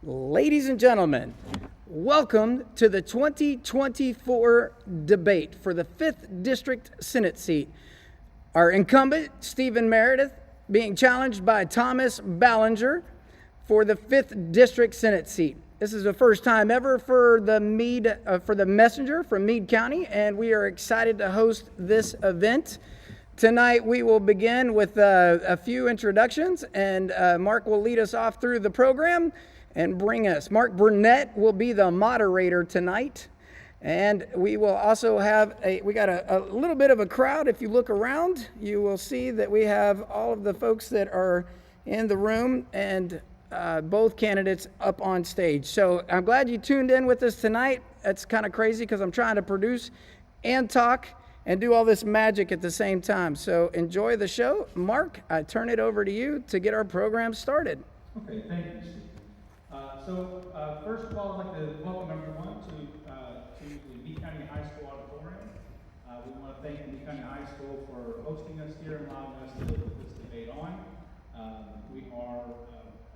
Ladies and gentlemen, welcome to the 2024 debate for the 5th District Senate seat. Our incumbent, Stephen Meredith, being challenged by Thomas Ballinger for the 5th District Senate seat. This is the first time ever for the messenger from Meade County, and we are excited to host this event. Tonight we will begin with a few introductions, and Mark will lead us off through the program and bring us. Mark Burnett will be the moderator tonight, and we will also have we got a little bit of a crowd. If you look around, you will see that we have all of the folks that are in the room and both candidates up on stage. So I'm glad you tuned in with us tonight. That's kind of crazy because I'm trying to produce and talk and do all this magic at the same time. So enjoy the show. Mark, I turn it over to you to get our program started. Okay, thank you, Steve. First of all, I'd like to welcome everyone to the Meade County High School auditorium. We want to thank Meade County High School for hosting us here and allowing us to put this debate on. We are,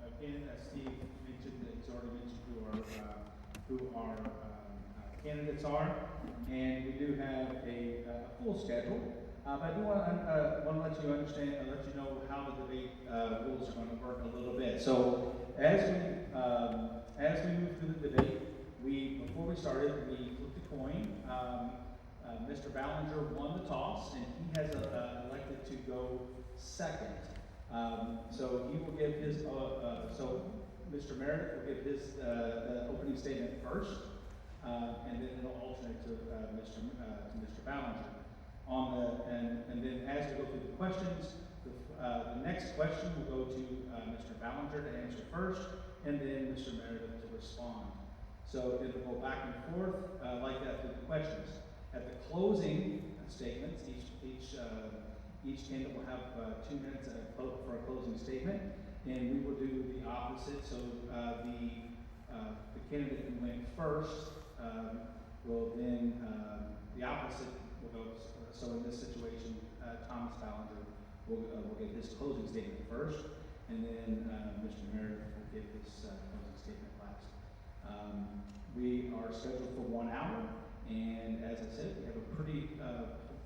again, as Steve mentioned, he's already mentioned who our candidates are, and we do have a full schedule. But I do want to let you understand and let you know how the debate rules are going to work a little bit. So as we move through the debate, before we started, we flipped a coin. Mr. Ballinger won the toss, and he has elected to go second. So he will give his. So Mr. Meredith will give his opening statement first, and then it'll alternate to Mr. Ballinger. And then as we go through the questions, the next question will go to Mr. Ballinger to answer first, and then Mr. Meredith to respond. So it'll go back and forth like that through the questions. At the closing statements, each candidate will have 2 minutes for a closing statement, and we will do the opposite. So the candidate who went first will then the opposite will go. So in this situation, Thomas Ballinger will give his closing statement first, and then Mr. Meredith will give his closing statement last. We are scheduled for 1 hour, and as I said, we have a pretty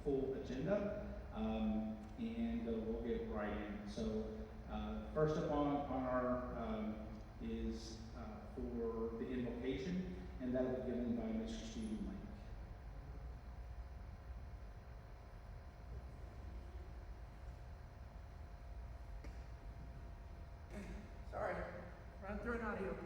full agenda, and we'll get right in. So first up on our is for the invocation, and that will be given by Mr. Stephen Meredith. Sorry, run through an audio problem.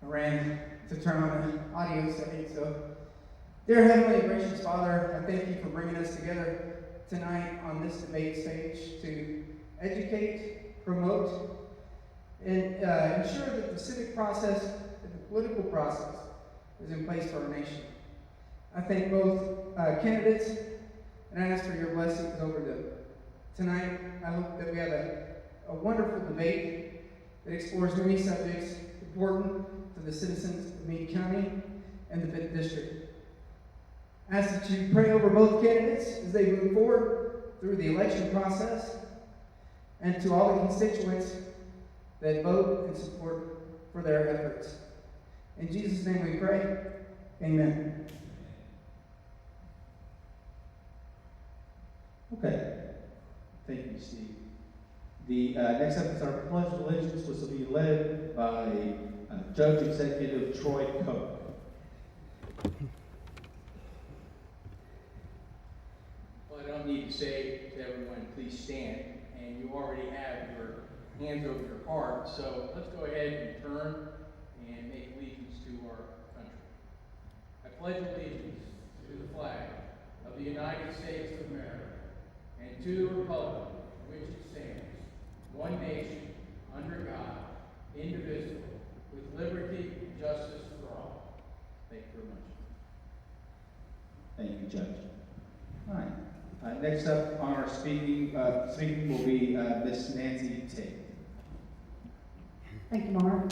I ran to turn on the audio setting. So, dear Heavenly Gracious Father, I thank you for bringing us together tonight on this debate stage to educate, promote, and ensure that the civic process and the political process is in place for our nation. I thank both candidates, and I ask for your blessings over them. Tonight, I hope that we have a wonderful debate that explores many subjects important to the citizens of Meade County and the 5th District. I ask that you pray over both candidates as they move forward through the election process, and to all the constituents that vote and support for their efforts. In Jesus' name we pray, amen. Okay, thank you, Steve. The next up is our Pledge of Allegiance, which will be led by Judge Executive Troy Koch. Well, I don't need to say to everyone, please stand, and you already have your hands over your heart, so let's go ahead and turn and make allegiance to our country. I pledge allegiance to the flag of the United States of America and to the republic for which it stands, one nation, under God, indivisible, with liberty and justice for all. Thank you very much. Thank you, Judge. All right. Next up on our speaking will be Miss Nancy Tate. Thank you, Mark.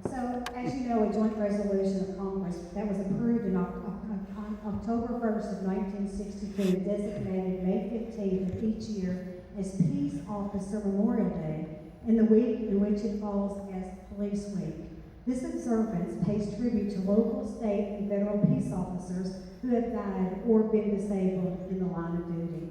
So So, as you know, a joint resolution of Congress that was approved on October 1st of 1962 designated May 15th of each year as Peace Officer Memorial Day and the week in which it falls as Police Week. This observance pays tribute to local, state, and federal peace officers who have died or been disabled in the line of duty.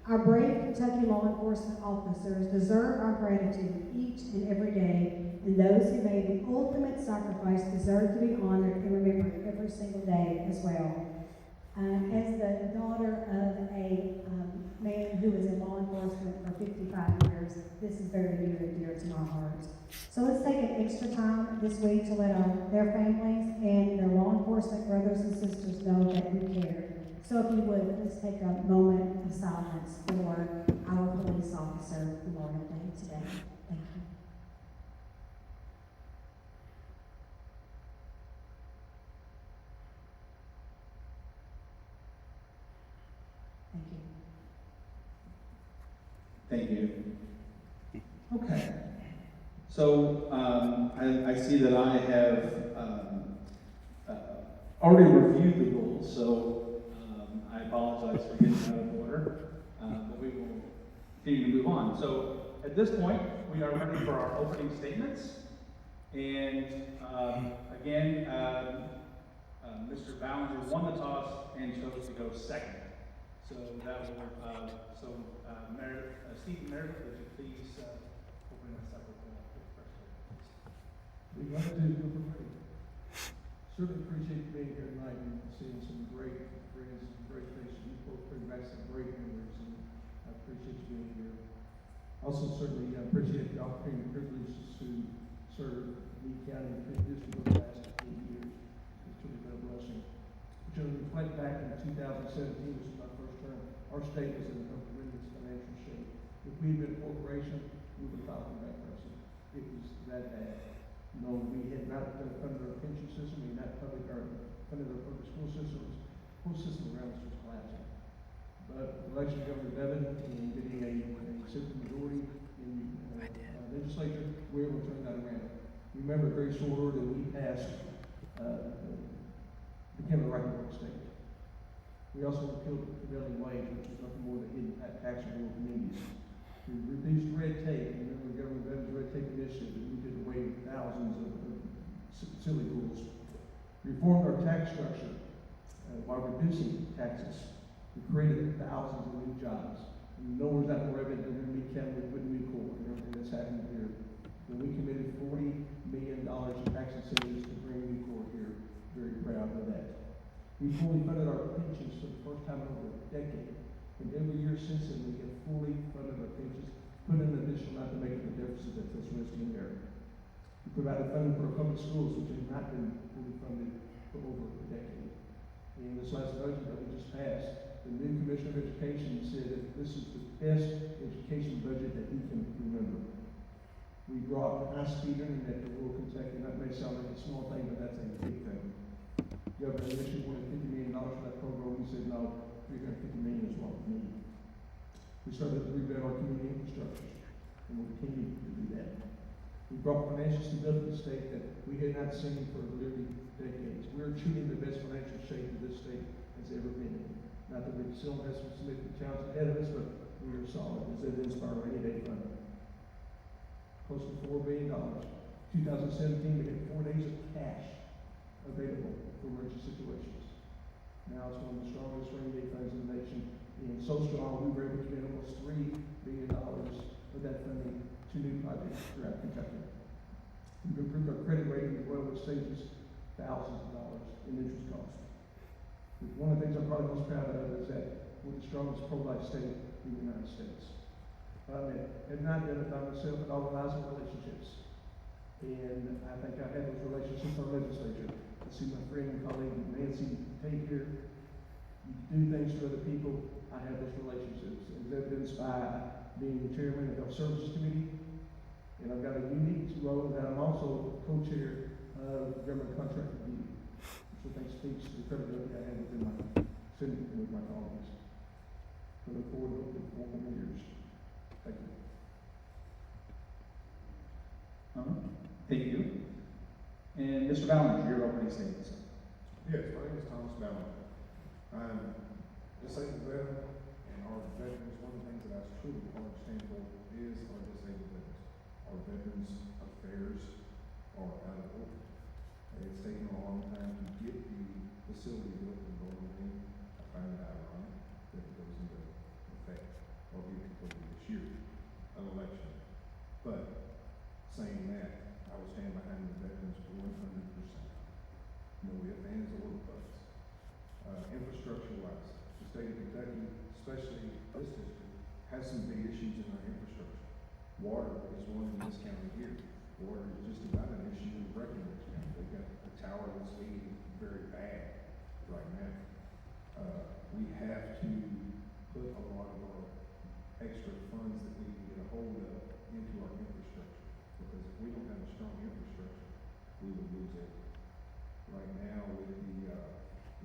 Our brave Kentucky law enforcement officers deserve our gratitude each and every day, and those who made the ultimate sacrifice deserve to be honored and remembered every single day as well. As the daughter of a man who was in law enforcement for 55 years, this is very near and dear to my heart. So let's take an extra time this week to let their families and their law enforcement brothers and sisters know that we care. So if you would, let's take a moment of silence for our police officer Memorial Day today. Thank you. Thank you. Thank you. Okay. So I see that I have already reviewed the rules, so I apologize for getting out of order, but we will continue to move on. So at this point, we are ready for our opening statements. And again, Mr. Ballinger won the toss and chose to go second. So that will, Meredith, Stephen Meredith, would you please open us up with the first statement? We want to certainly appreciate being here tonight and seeing some great friends and great faces. You both bring back some great memories, and I appreciate you being here. Also, certainly appreciate the opportunity and privilege to serve Meade County and Fifth District over the last 8 years. It's truly been a blessing. But you know, reflect back in 2017, which was my first term, our state was in a horrendous financial shape. If we had been a corporation, we would have filed for bankruptcy. It was that bad. No, we had not funded our pension system, we had not funded our public school systems. The whole system around us was collapsing. But the election of Governor Bevin and getting a simple majority in legislature, we were able to turn that around. Remember, very short order that we passed became a right to work state. We also repealed the prevailing wage, which was nothing more than hidden tax rule communities. We reduced red tape. Remember Governor Bevin's red tape initiative that we did away with thousands of silly rules. Reformed our tax structure while reducing taxes. We created thousands of new jobs. And nowhere's that more evident than in Meade County with Meade Corps and everything that's happened here. And we committed $40 million in tax incentives to bring Meade Corps here. Very proud of that. We fully funded our pensions for the first time in over a decade. And every year since then, we have fully funded our pensions, put in an additional amount to make up the deficit that's listed there. We provided funding for our public schools, which have not been fully funded for over a decade. And this last budget that we just passed, the new Commissioner of Education said that this is the best education budget that he can remember. We brought high-speed internet to rural Kentucky, and that may sound like a small thing, but that's a big thing. Governor initially wanted $50 million for that program. We said, no, $350 million is what we need. We started to rebuild our community infrastructure, and we'll continue to do that. We brought financial stability to the state that we had not seen for literally decades. We're truly in the best financial shape that this state has ever been in. Not that we still have some significant challenges ahead of us, but we are solid, as evidenced by our rainy day fund. Close to $4 billion. 2017, we had 4 days of cash available for emergency situations. Now it's one of the strongest rainy day funds in the nation, and so strong we were able to get almost $3 billion of that funding to new projects throughout Kentucky. We've improved our credit rating as well, which saves us thousands of dollars in interest costs. One of the things I'm probably most proud of is that we're the strongest pro-life state in the United States. I have not done it by myself, it all relies on relationships. And I think I have those relationships in our legislature. I see my friend and colleague Nancy Tate here. You do things for other people. I have those relationships. As evidenced by being the chairman of the Health Services Committee. And I've got a unique role that I'm also co-chair of government contract review. So I think speaks to the credibility I have within my Senate and with my colleagues. I look forward to hopefully 4 more years. Thank you. Thank you. And Mr. Ballinger, your opening statements. Yes, my name is Thomas Ballinger. I'm disabled veteran, and our veterans, one of the things that I truly want to stand for is our disabled veterans. Our veterans' affairs are out of order. It's taken a long time to get the facility built in Bowling Green. I find it ironic that it goes into effect or be completed this year, an election. But saying that, I will stand behind the veterans 100%. No ifs, ands, or buts. Infrastructure-wise, the state of Kentucky, especially this district, has some big issues in our infrastructure. Water is one in this county here. Water is just about an issue in Breckenridge County. They've got a tower that's leaking very bad right now. We have to put a lot of our extra funds that we can get a hold of into our infrastructure. Because if we don't have a strong infrastructure, we will lose it. Right now, with the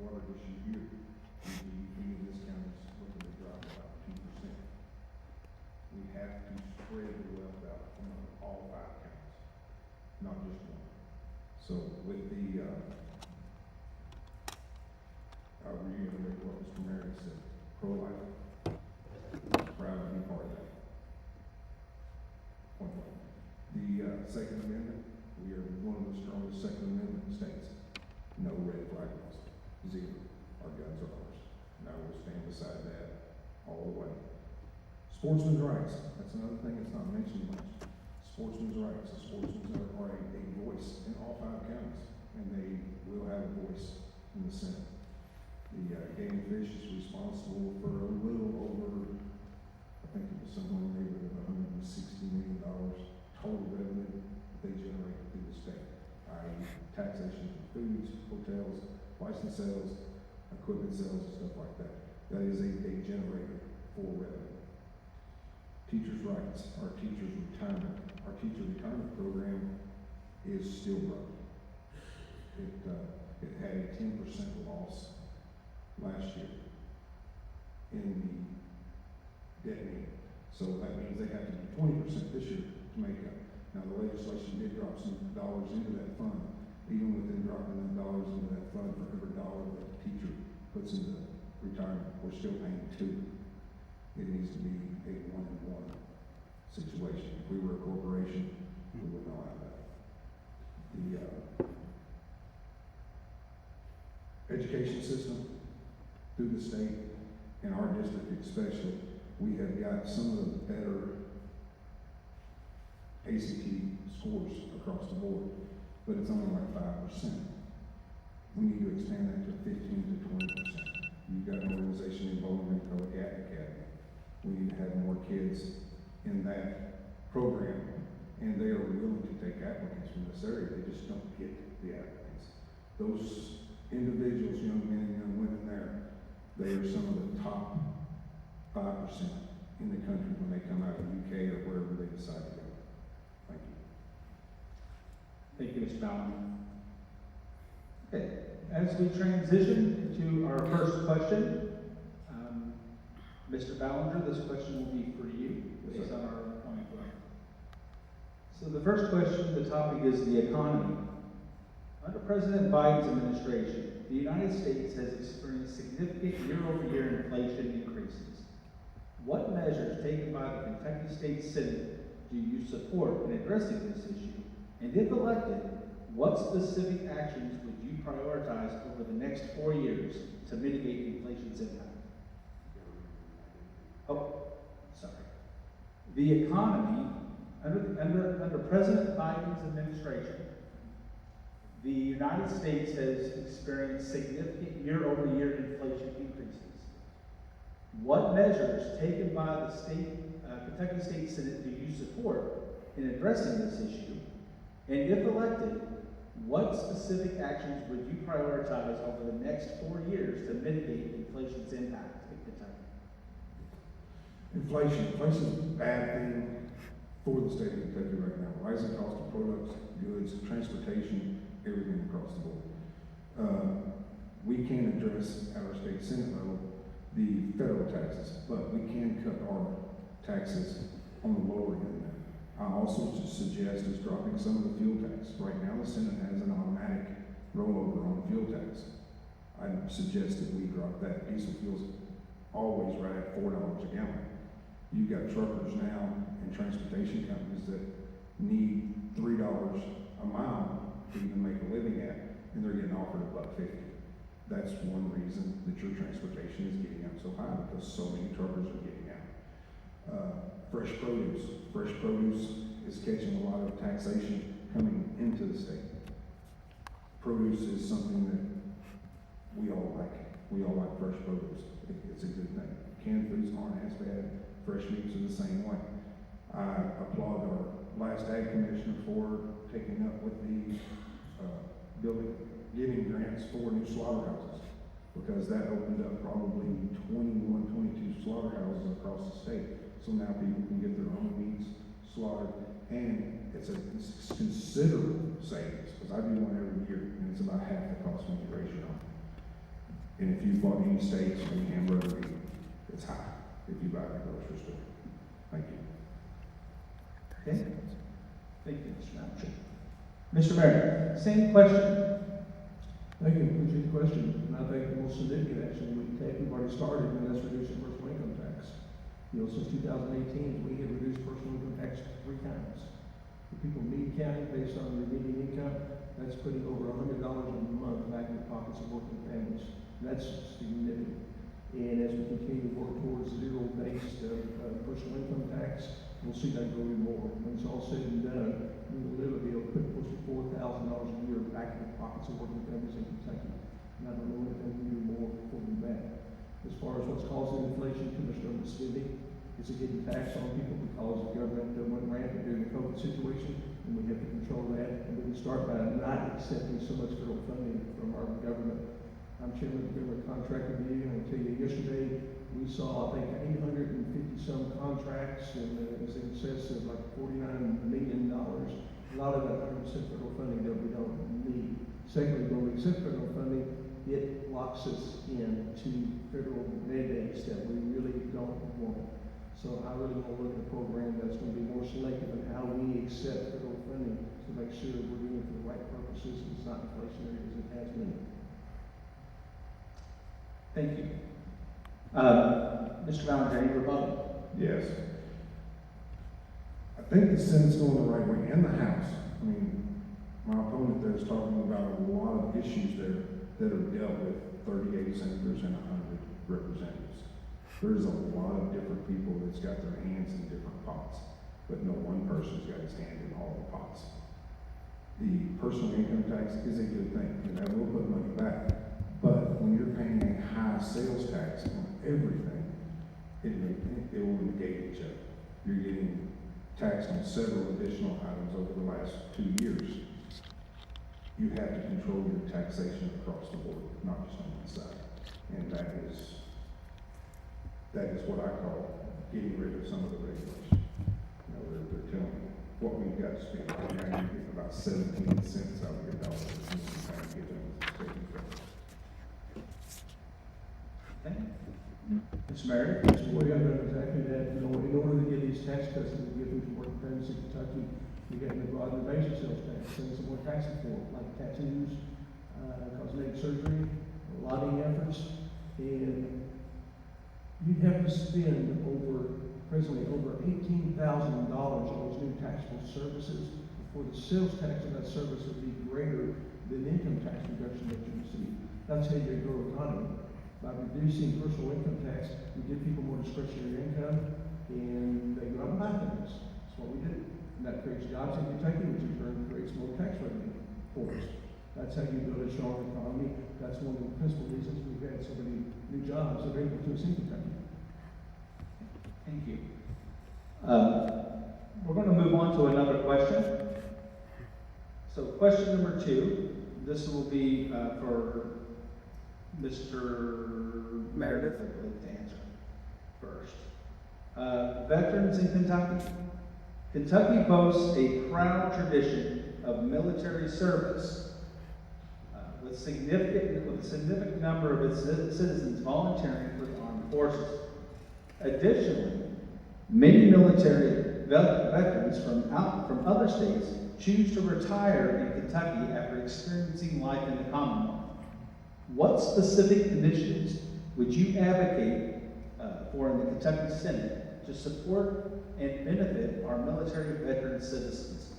water issue here, GDP in this county is looking to drop about 2%. We have to spread the wealth out among all 5 counties, not just one. So with the, I'll reiterate what Mr. Meredith said, pro-life, proud to be part of that. Point blank. The Second Amendment, we are one of the strongest Second Amendment states. No red flag laws. 0. Our guns are ours. And I will stand beside that all the way. Sportsmen's rights. That's another thing that's not mentioned much. Sportsmen's rights. The sportsmen are a voice in all 5 counties, and they will have a voice in the Senate. The Game and Fish is responsible for a little over, I think it was somewhere in the neighborhood of $160 million total revenue that they generate through the state, i.e. taxation for foods, hotels, license sales, equipment sales, and stuff like that. That is a generator for revenue. Teachers' rights, our teachers' retirement. Our teacher retirement program is still broke. It had a 10% loss last year in the debt meeting. So that means they have to do 20% this year to make up. Now the legislation did drop some dollars into that fund. Even with them dropping them dollars into that fund, for every dollar that the teacher puts into retirement, we're still paying 2. It needs to be a 1-in-1 situation. If we were a corporation, we would not have that. The education system through the state, in our district especially, we have got some of the better ACT scores across the board, but it's only like 5%. We need to expand that to 15 to 20%. You've got an organization in Bowling Green called Academy. We need to have more kids in that program, and they are willing to take applicants from this area. They just don't get the applicants. Those individuals, young men and young women there, they are some of the top 5% in the country when they come out of the UK or wherever they decide to go. Thank you. Thank you, Mr. Ballinger. Okay, as we transition to our first question, Mr. Ballinger, this question will be for you based on our point of view. So the first question, the topic is the economy. Under President Biden's administration, the United States has experienced significant year-over-year inflation increases. What measures taken by the Kentucky State Senate do you support in addressing this issue? And if elected, what specific actions would you prioritize over the next 4 years to mitigate inflation's impact? Oh, sorry. The economy, under President Biden's administration, the United States has experienced significant year-over-year inflation increases. What measures taken by the Kentucky State Senate do you support in addressing this issue? And if elected, what specific actions would you prioritize over the next 4 years to mitigate inflation's impact in Kentucky? Inflation is a bad thing for the state of Kentucky right now. Rising cost of products, goods, transportation, everything across the board. We can address at our state senate level the federal taxes, but we can cut our taxes on the lower end. I also suggest is dropping some of the fuel tax. Right now, the Senate has an automatic suggest that we drop that. Diesel fuel's always right at $4 a gallon. You've got truckers now and transportation companies that need $3 a mile to even make a living at, and they're getting offered $1.50. That's one reason that your transportation is getting up so high, because so many truckers are getting out. Fresh produce is catching a lot of taxation coming into the state. Produce is something that we all like. We all like fresh produce. It's a good thing. Canned foods aren't as bad. Fresh meats are the same way. I applaud our last ag commissioner for taking up with the giving grants for new slaughterhouses, because that opened up probably 21, 22 slaughterhouses across the state. So now people can get their own meats slaughtered, and it's considerable savings, because I do one every year, and it's about half the cost when you raise your own. And if you bought any steaks or any hamburger meat, it's high if you buy it at the grocery store. Thank you. Okay. Thank you, Mr. Manager. Mr. Meredith, same question. Thank you, appreciate the question, and I think the most significant action we can take, we've already started, and that's reducing personal income tax. You know, since 2018, we have reduced personal income tax 3 times. For people in Meade County, based on their median income, that's putting over $100 a month back in the pockets of working families. That's significant. And as we continue to work towards zero-based personal income tax, we'll see that grow even more. When it's all said and done, we will literally be able to put close to $4,000 a year back in the pockets of working families in Kentucky. And I don't know if they can do more for them back. As far as what's causing inflation, too much government spending, is it getting taxed on people because the government went rampant during the COVID situation, and we have to control that. And we can start by not accepting so much federal funding from our government. I'm chairman of the government contract review, and I'll tell you, yesterday we saw, I think, 850 some contracts, and it was in excess of like $49 million. A lot of that 100% federal funding that we don't need. Secondly, when we accept federal funding, it locks us into federal mandates that we really don't want. So I really want to look at a program that's going to be more selective in how we accept federal funding to make sure that we're doing it for the right purposes and it's not inflationary as it has been. Thank you. Mr. Ballinger, any rebuttal? Yes. I think the Senate's going the right way, and the House. I mean, my opponent there is talking about a lot of issues there that are dealt with 38 senators and 100 representatives. There's a lot of different people that's got their hands in different pots, but no one person's got his hand in all the pots. The personal income tax is a good thing, and that will put money back. But when you're paying a high sales tax on everything, it will negate each other. You're getting taxed on several additional items over the last 2 years. You have to control your taxation across the board, not just on one side. And that is what I call getting rid of some of the regulation. You know, they're telling you what we've got to spend. Right now, you're getting about 17 cents out of your dollar. Okay. Mr. Meredith? So we got to do exactly that. You know, in order to get these tax cuts that we give to working families in Kentucky, we got to broaden the basic sales tax, send some more tax support, like tattoos, cosmetic surgery, lobbying efforts, and you'd have to spend presently over $18,000 on those new taxable services before the sales tax of that service would be greater than the income tax reduction that you receive. That's how you grow economy. By reducing personal income tax, we give people more discretionary income, and they go out and buy things. That's what we do. And that creates jobs in Kentucky, which in turn creates more tax revenue for us. That's how you build a strong economy. That's one of the principal reasons we've had so many new jobs available to us in Kentucky. Thank you. We're going to move on to another question. So question number 2, this will be for Mr. Meredith, I believe, to answer first. Veterans in Kentucky. Kentucky boasts a proud tradition of military service, with a significant number of its citizens volunteering for the armed forces. Additionally, many military veterans from other states choose to retire in Kentucky after experiencing life in the Commonwealth. What specific initiatives would you advocate for in the Kentucky Senate to support and benefit our military veteran citizens?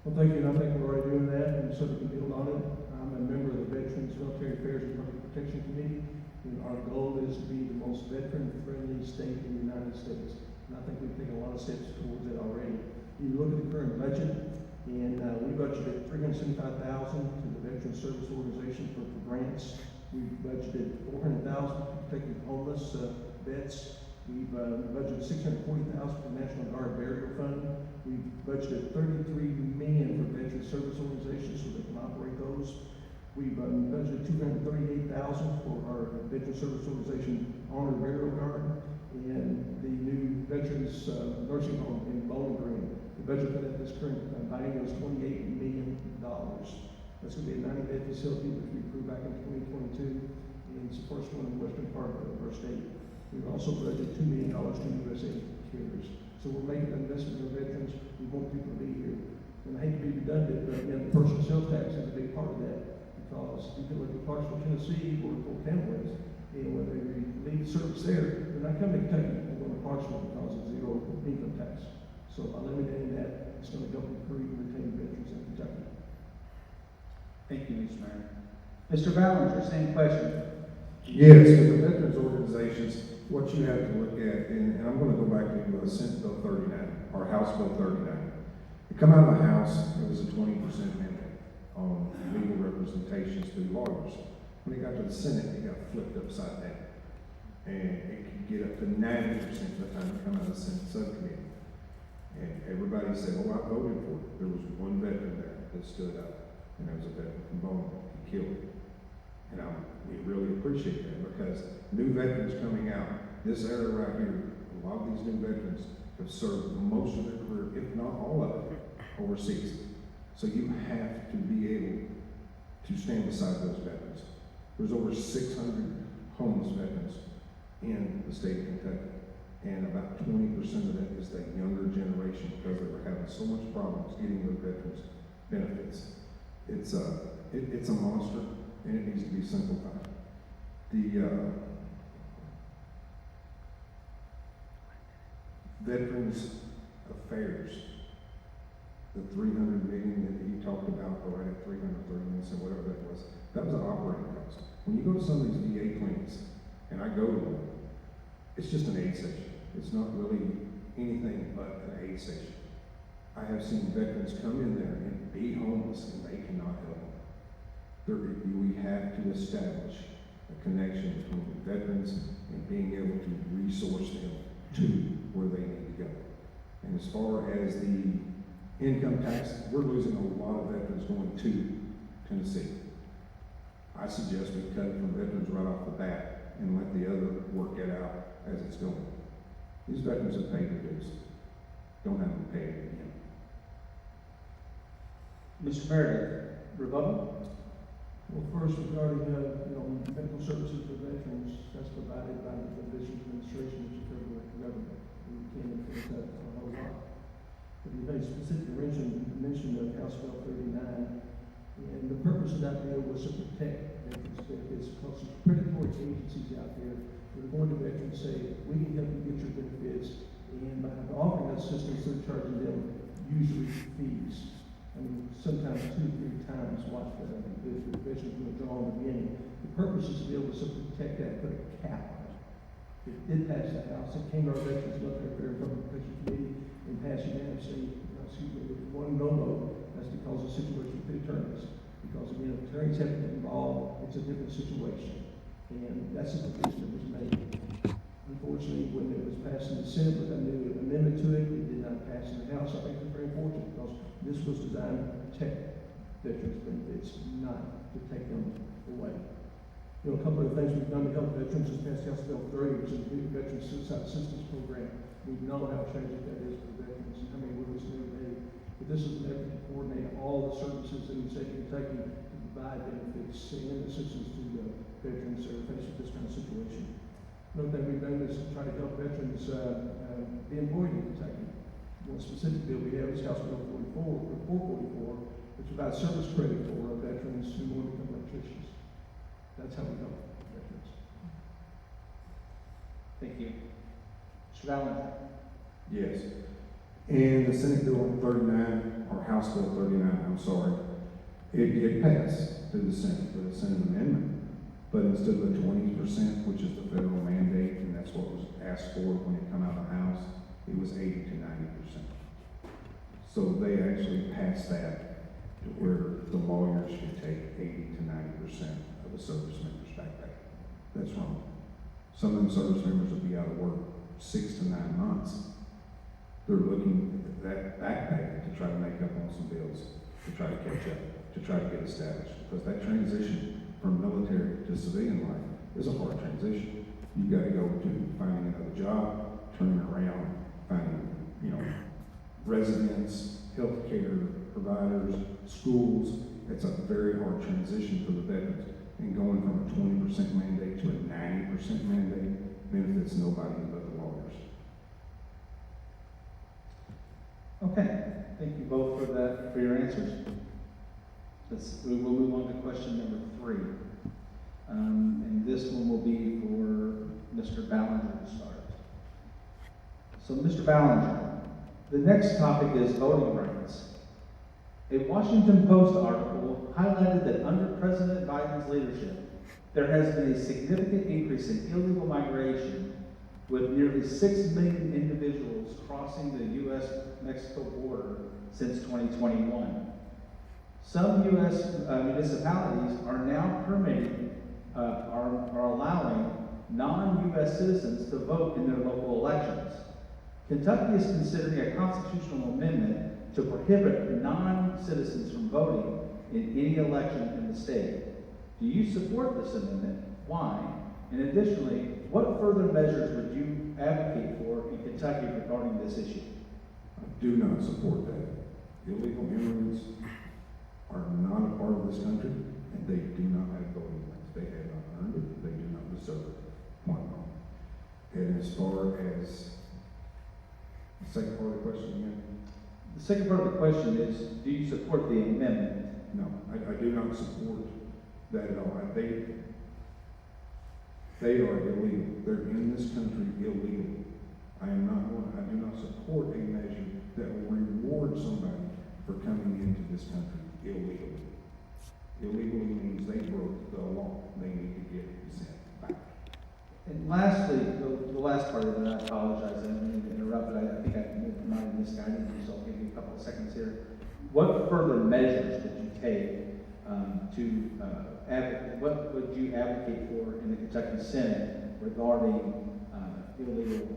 Well, thank you, and I think we're already doing that, and so we can build on it. I'm a member of the Veterans Military Affairs and Public Protection Committee, and our goal is to be the most veteran-friendly state in the United States. And I think we've taken a lot of steps towards that already. You look at the current budget, and we budgeted $375,000 to the Veteran Service Organization for grants. We've budgeted $400,000 to protect the homeless vets. We've budgeted $640,000 for the National Guard Burial Fund. We've budgeted $33 million for Veteran Service Organizations so they can operate those. We've budgeted $238,000 for our Veteran Service Organization Honor Burial Guard and the new Veterans Nursing Home in Bowling Green. The budget for that this current biennium is $28 million. That's going to be a 90-bed facility which we approved back in 2022, and it's the first one in the western part of our state. We've also budgeted $2 million to USA Cares. So we're making an investment in our veterans. We want people to be here. And I hate to be redundant, but again, the personal sales tax is a big part of that, because you can look at Clarksville, Tennessee, or Fort Campbell, and when they leave service there, they're not coming to Kentucky, they're going to Clarksville because of zero income tax. So by eliminating that, it's going to help recruit and retain veterans in Kentucky. Thank you, Mr. Mayor. Mr. Ballinger, same question. Yes, with the veterans organizations, what you have to look at, and I'm going to go back to Senate Bill 39, or House Bill 39. It come out of the House, it was a 20% mandate on legal representations through lawyers. When it got to the Senate, it got flipped upside down. And it could get up to 90% by the time it come out of the Senate subcommittee. And everybody said, oh, I voted for it. There was one veteran there that stood up, and there was a veteran from Bowling. He killed it. And we really appreciate that, because new veterans coming out, this era right here, a lot of these new veterans have served most of their career, if not all of it, overseas. So you have to be able to stand beside those veterans. There's over 600 homeless veterans in the state of Kentucky, and about 20% of that is the younger generation, because they were having so much problems getting their veterans benefits. It's a monster, and it needs to be simplified. The Veterans Affairs, the $300 million that you talked about, or at 330 million, so whatever that was an operating cost. When you go to some of these VA clinics, and I go to one, it's just an aid station. It's not really anything but an aid station. I have seen veterans come in there and be homeless, and they cannot help them. We have to establish a connection between the veterans and being able to resource them to where they need to go. And as far as the income tax, we're losing a lot of veterans going to Tennessee. I suggest we cut it from veterans right off the bat and let the other work it out as it's going. These veterans have paid their dues. Don't have to pay it again. Mr. Meredith, rebuttal? Well, first, regarding medical services for veterans, that's provided by the Veterans Administration, which is federal government. We can't influence that a whole lot. But you made specific mention of House Bill 39, and the purpose of that bill was to protect veterans' benefits, because some predatory agencies out there that are going to veterans say, we can help you get your benefits, and by offering that assistance, they're charging them usury fees. I mean, sometimes 2 or 3 times what the veterans will draw in the beginning. The purpose is to be able to protect that, put a cap on it. It did pass the House. It came to our Veterans Military Affairs and Public Protection Committee and passed unanimously, with one no vote. That's because of the situation with the attorneys. Because again, if attorneys have to get involved, it's a different situation. And that's the decision that was made. Unfortunately, when it was passed in the Senate with a new amendment to it, it did not pass in the House. I think it's very important, because this was designed to protect veterans' benefits, not to take them away. A couple of things we've done to help veterans is passed House Bill 30, which is the Veteran Suicide Assistance Program. We know how tragic that is for veterans and how many widows and every day. But this is an effort to coordinate all the services in the state of Kentucky to provide benefits and assistance to the veterans that are faced with this kind of situation. Another thing we've done is to try to help veterans be employed in Kentucky. One specific bill we have is House Bill 444, which provides service credit for veterans who want to become electricians. That's That's how we help veterans. Thank you. Mr. Ballinger? Yes. And the Senate Bill 39, or House Bill 39, I'm sorry, it passed through the Senate, with a Senate amendment. But instead of the 20%, which is the federal mandate, and that's what was asked for when it come out of the House, it was 80 to 90%. So they actually passed that to where the lawyers could take 80 to 90% of the service members' back pay. That's wrong. Some of them service members will be out of work 6 to 9 months. They're looking at that back pay to try to make up on some bills, to try to catch up, to try to get established. Because that transition from military to civilian life is a hard transition. You've got to go to finding another job, turning around, finding, residents, healthcare providers, schools. It's a very hard transition for the veterans. And going from a 20% mandate to a 90% mandate benefits nobody but the lawyers. Okay, thank you both for your answers. We will move on to question number 3. And this one will be for Mr. Ballinger to start. So, Mr. Ballinger, the next topic is voting rights. A Washington Post article highlighted that under President Biden's leadership, there has been a significant increase in illegal migration, with nearly 6 million individuals crossing the U.S.-Mexico border since 2021. Some U.S. Municipalities are now are allowing non-U.S. citizens to vote in their local elections. Kentucky is considering a constitutional amendment to prohibit non-citizens from voting in any election in the state. Do you support this amendment? Why? And additionally, what further measures would you advocate for in Kentucky regarding this issue? I do not support that. Illegal immigrants are not a part of this country, and they do not have voting rights. They have not earned it. They do not deserve it. Point blank. And as far as the second part of the question again? The second part of the question is, do you support the amendment? No, I do not support that at all. They are illegal. They're in this country illegally. I do not support a measure that will reward somebody for coming into this country illegally. Illegally means they broke the law. They need to get sent back. And lastly, the last part of it, I apologize, I didn't mean to interrupt, but I think I might have misguided you, so I'll give you a couple of seconds here. What further measures would you take what would you advocate for in the Kentucky Senate regarding illegal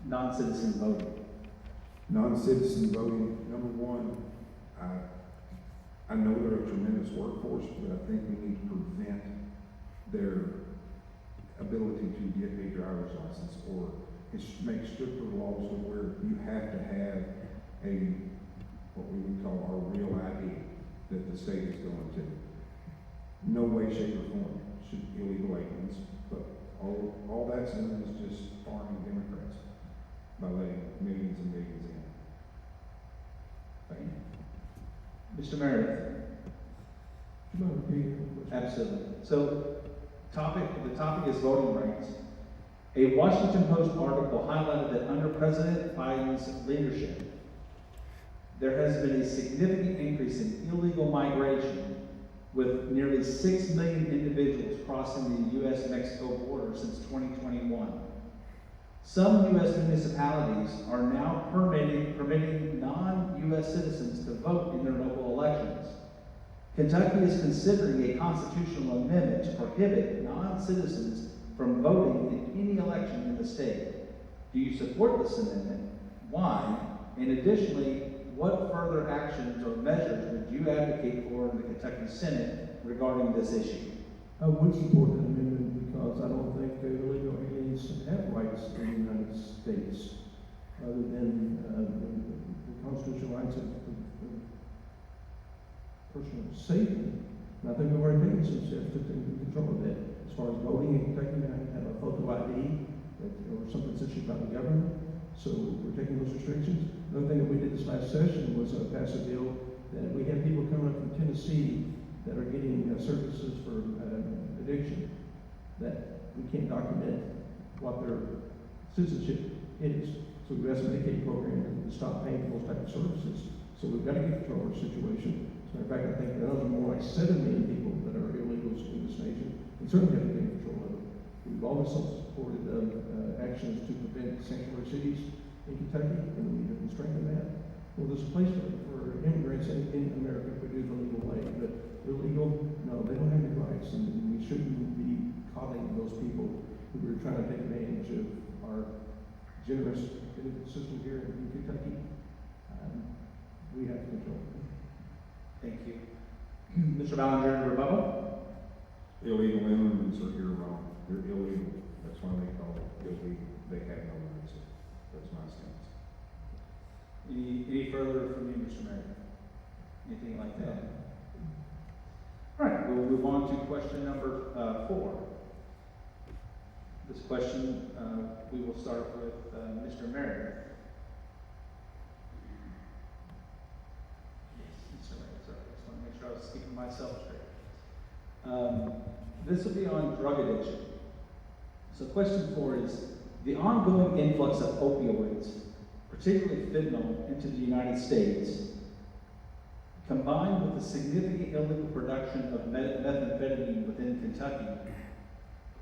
non-citizen voting? Non-citizen voting, number one, I know they're a tremendous workforce, but I think we need to prevent their ability to get a driver's license or make stricter laws to where you have to have what we would call our real ID that the state is going to. No way, shape, or form should illegal aliens, but all that's done is just farming Democrats by letting millions and millions in. Thank you. Mr. Meredith? Do you mind repeating the question? Absolutely. So, the topic is voting rights. A Washington Post article highlighted that under President Biden's leadership, there has been a significant increase in illegal migration, with nearly 6 million individuals crossing the U.S.-Mexico border since 2021. Some U.S. municipalities are now permitting non-U.S. citizens to vote in their local elections. Kentucky is considering a constitutional amendment to prohibit non-citizens from voting in any election in the state. Do you support this amendment? Why? And additionally, what further actions or measures would you advocate for in the Kentucky Senate regarding this issue? I would support that amendment because I don't think the illegal aliens have rights in the United States other than the constitutional rights of personal safety. And I think we've already taken some steps to take control of that. As far as voting in Kentucky, we have to have a photo ID or something issued by the government. So we're taking those restrictions. Another thing that we did this last session was pass a bill that we have people coming up from Tennessee that are getting services for addiction, that we can't document what their citizenship is. So we've asked the Medicaid program to stop paying for those type of services. So we've got to get control of our situation. As a matter of fact, I think there are more like 7 million people that are illegals in this nation. We certainly have to get control of it. We've always supported actions to prevent sanctuary cities in Kentucky, and we need to strengthen that. Well, there's a place for immigrants in America if we do it the legal way, but illegal, no, they don't have any rights, and we shouldn't be calling those people who are trying to take advantage of our generous benefit system here in Kentucky. We have to control it. Thank you. Mr. Ballinger, rebuttal? Illegal immigrants are here wrong. They're illegal. That's why they call it illegal. They have no rights. That's my stance. Any further from you, Mr. Meredith? Anything like that? All right, we'll move on to question number 4. This question, we will start with Mr. Meredith. Yes, Mr. Meredith, sorry. I just want to make sure I was keeping myself straight. This will be on drug addiction. So question 4 is, the ongoing influx of opioids, particularly fentanyl, into the United States, combined with the significant illegal production of methamphetamine within Kentucky,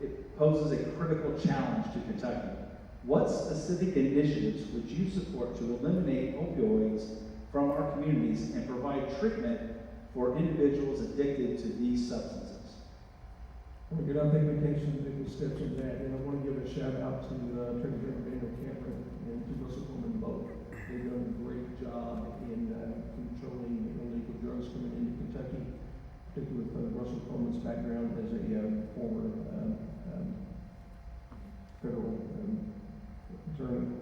it poses a critical challenge to Kentucky. What specific initiatives would you support to eliminate opioids from our communities and provide treatment for individuals addicted to these substances? I want to get on vacation and steps in that, and I want to give a shout out to Attorney General Daniel Cameron and to Russell Coleman both. They've done a great job in controlling illegal drugs coming into Kentucky, particularly with Russell Coleman's background as a former federal attorney.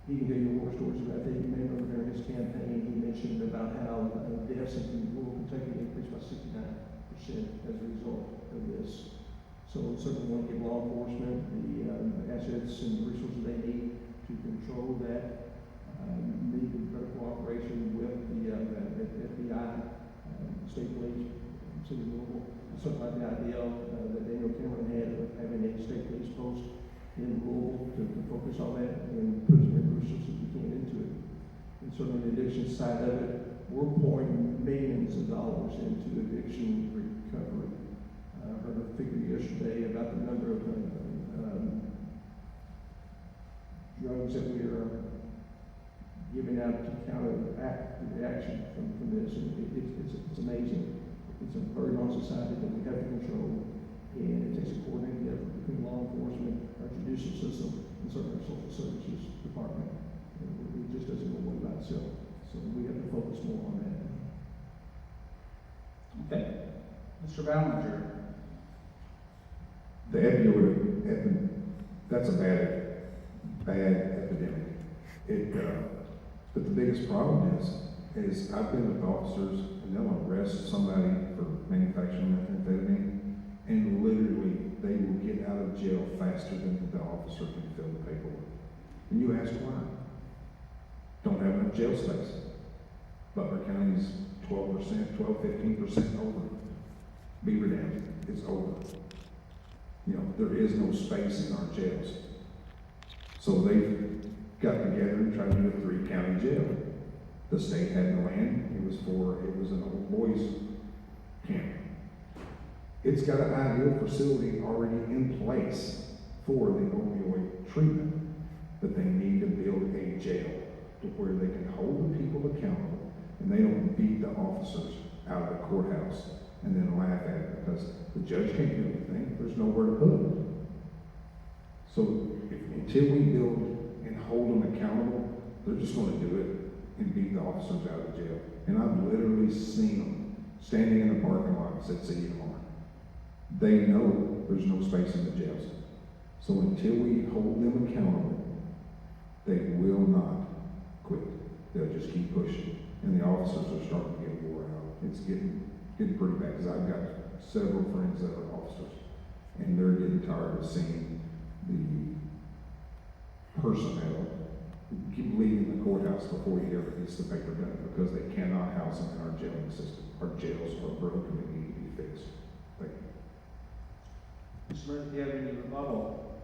He can tell you war stories about that. You may remember during his campaign, he mentioned about how deaths in rural Kentucky increased by 69% as a result of this. So certainly want to give law enforcement the assets and resources they need to control that. Need to better cooperation with the FBI, state police, city of Louisville. Something like the idea that Daniel Cameron had of having a state police post in Louisville to focus on that and put as many resources as we can into it. And certainly the addiction side of it, we're pouring millions of dollars into addiction recovery. I heard a figure yesterday about the number of drugs that we are giving out to counteract the reaction from this. And it's amazing. It's a very long society that we have to control, and it takes a coordinated effort between law enforcement, our judicial system, and certainly our social services department. It just doesn't go away by itself. So we have to focus more on that. Okay. Mr. Ballinger. The opioid epidemic, that's a bad epidemic. But the biggest problem is I've been with officers and they'll arrest somebody for manufacturing methamphetamine, and literally they will get out of jail faster than the officer can fill the paperwork. And you ask why? Don't have enough jail space. Butler County's 12%, 15% over. Beaver Dam is over. You know, there is no space in our jails. So they've got together and tried to do a 3-county jail. The state had the land. It was an old boys camp. It's got an ideal facility already in place for the opioid treatment, but they need to build a jail to where they can hold the people accountable and they don't beat the officers out of the courthouse and then laugh at it because the judge can't do anything. There's nowhere to put them. So until we build and hold them accountable, they're just going to do it and beat the officers out of jail. And I've literally seen them standing in the parking lot at City of Martin. They know there's no space in the jails. So until we hold them accountable, they will not quit. They'll just keep pushing. And the officers are starting to get wore out. It's getting pretty bad because I've got several friends that are officers and they're getting tired of seeing the personnel keep leaving the courthouse before he ever gets the paper done because they cannot house them in our jailing system. Our jails are broken and need to be fixed. Thank you. Mr. Meredith, do you have any rebuttal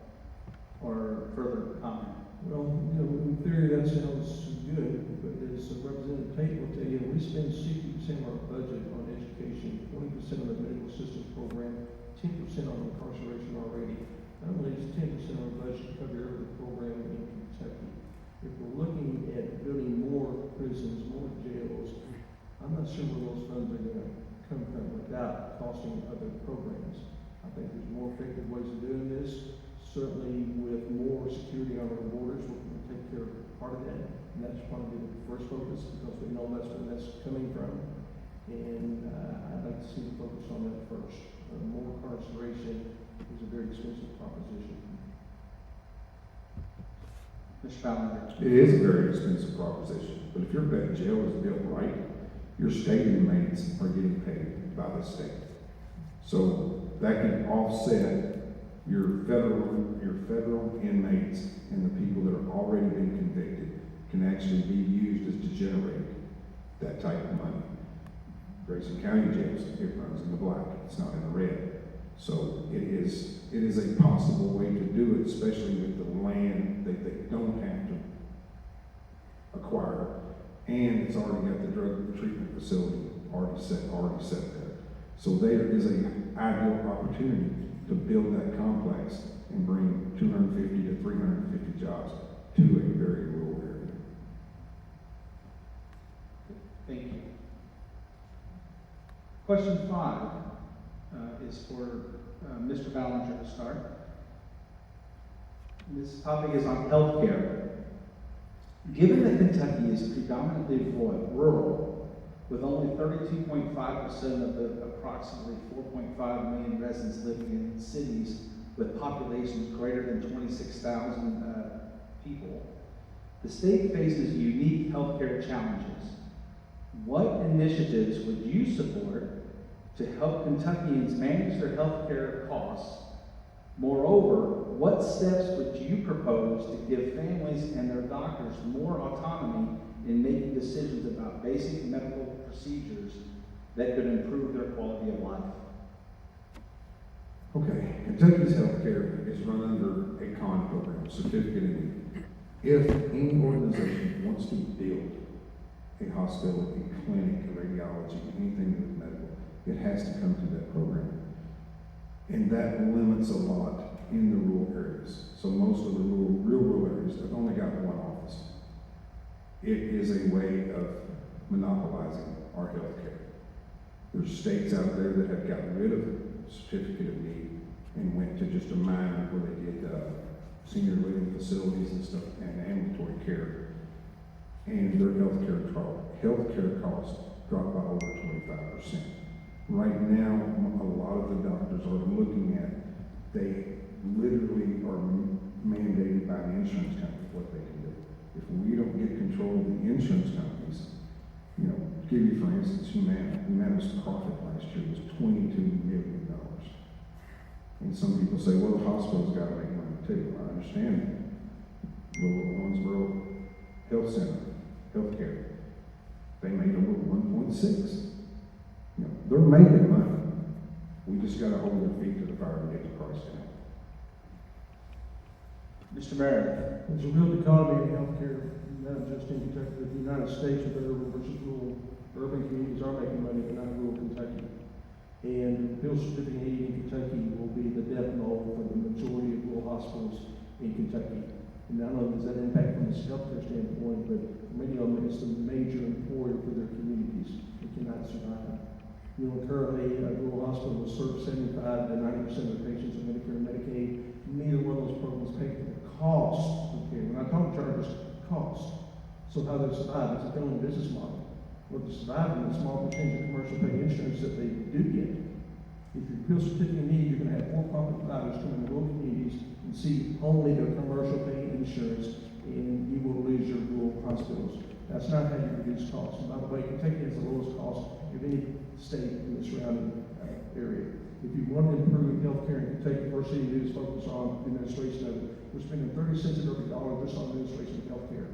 or further comment? Well, in theory, that sounds good, but as Representative Tate will tell you, we spend 60% of our budget on education, 20% on the medical assistance program, 10% on incarceration already. That leaves 10% of our budget to cover every program in Kentucky. If we're looking at building more prisons, more jails, I'm not sure where those funds are gonna come from without costing other programs. I think there's more effective ways of doing this. Certainly with more security on our borders, we're going to take care of part of that. And that's probably the first focus because we know that's where that's coming from. And I'd like to see the focus on that first. More incarceration is a very expensive proposition. Mr. Ballinger. It is a very expensive proposition, but if your jail is built right, your state inmates are getting paid by the state. So that can offset your federal inmates and the people that are already been convicted can actually be used as to generate that type of money. Grayson County jails, it runs in the black, it's not in the red. So it is a possible way to do it, especially with the land that they don't have to acquire. And it's already got the drug treatment facility already set there. So there is an ideal opportunity to build that complex and bring 250 to 350 jobs to a very rural area. Thank you. Question 5 is for Mr. Ballinger to start. This topic is on healthcare. Given that Kentucky is predominantly rural, with only 32.5% of the approximately 4.5 million residents living in cities with populations greater than 26,000 people, the state faces unique healthcare challenges. What initiatives would you support to help Kentuckians manage their healthcare costs? Moreover, what steps would you propose to give families and their doctors more autonomy in making decisions about basic medical procedures that could improve their quality of life? Okay, Kentucky's healthcare is run under a CON program, Certificate of Need. If any organization wants to build a hospital, a clinic, a radiology, anything with medical, it has to come through that program. And that limits a lot in the rural areas. So most of the real rural areas have only got one office. It is a way of monopolizing our health care. There's states out there that have gotten rid of Certificate of Need and went to just a minor where they did senior living facilities and stuff and ambulatory care. And their healthcare costs dropped by over 25%. Right now, a lot of the doctors are looking at, they literally are mandated by the insurance company what they can do. If we don't get control of the insurance companies, give you for instance, Humana's profit last year was $22 million. And some people say, well, the hospital's got to make money too. I understand that. Owensboro Health Center, healthcare, they made over 1.6. They're making money. We just got to hold their feet to the fire and get the price down. Mr. Meredith. There's a real dichotomy in healthcare, not just in Kentucky, but the United States with urban versus rural. Urban communities are making money, but not rural Kentucky. And Bill Certificate of Need in Kentucky will be the death knell for the majority of rural hospitals in Kentucky. And not only does that impact from a healthcare standpoint, but many of them it's a major employer for their communities. They cannot survive. Currently, rural hospitals serve 75 to 90% of the patients in Medicare and Medicaid. Neither one of those programs pay for the cost of care. When I talk charges, cost. So how they survive, it's a failing business model. Well, to survive in the small percentage of commercial pay insurance that they do get. If you Bill Certificate of Need, you're going to have for-profit providers come into rural communities and see only their commercial pay insurance, and you will lose your rural hospitals. That's not how you reduce costs. And by the way, Kentucky has the lowest cost of any state in the surrounding area. If you want to improve health care in Kentucky, the first thing you do is focus on the administration of it. We're spending 30 cents of every dollar just on administration of health care.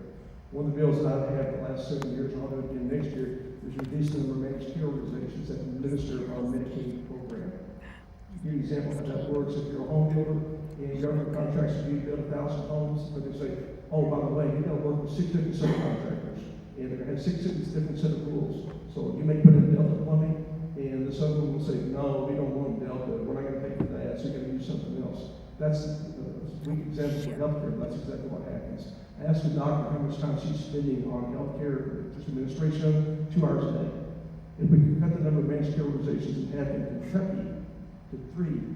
One of the bills that I've had the last 7 years, and I'll do it again next year, is reduce the number of managed care organizations that administer our Medicaid program. To give you an example of how that works, if you're a home builder and government contracts you to build 1,000 homes, but they say, oh, by the way, you gotta work with 6 different subcontractors, and they're gonna have 6 different set of rules. So you may put in Delta plumbing, and the subcontractor will say, no, we don't want Delta, we're not gonna pay for that, so you gotta use something else. That's a weak example for healthcare, but that's exactly what happens. I asked the doctor how much time she's spending on healthcare, just administration, 2 hours a day. If we can cut the number of managed care organizations in half in Kentucky to 3,